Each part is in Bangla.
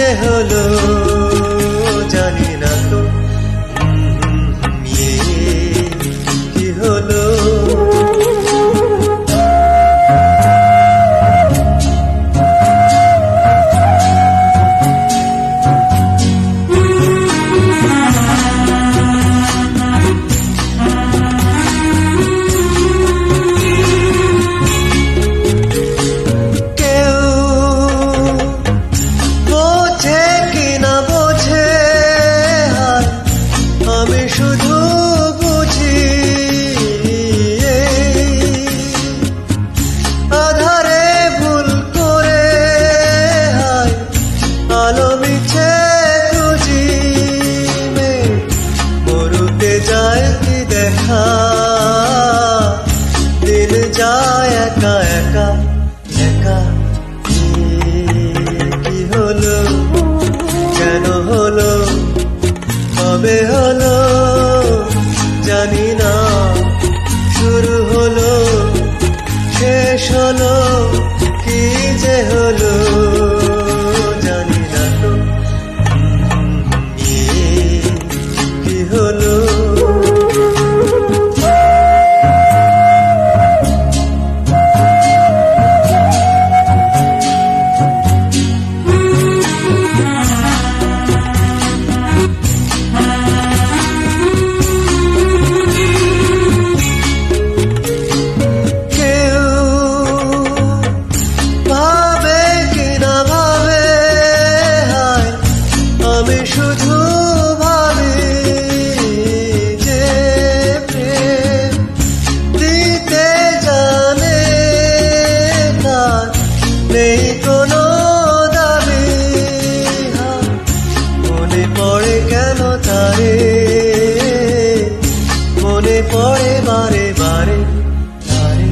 যে হলো জানি না তো কি হলো। শুধু বুঝি আধারে ভুল করে আলো মিছে খুঁজি মরুতে যায় কি দেখা দিন যায় একা একা একা। কি হলো কেন হলো কবে হলো জানি না, শুরু হলো শেষ হলো কি যে হলো জানি না তো কি হলো। শুধু ভাবি যে প্রেম দিতে জানে তার নেই কোনো দাবি। মনে পড়ে কেন তারে মনে পড়ে বারে বারে তারে।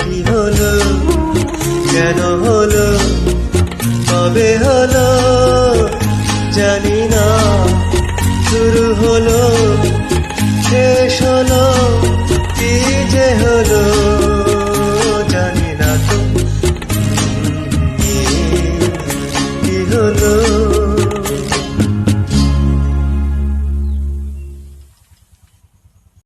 কি হলো কেন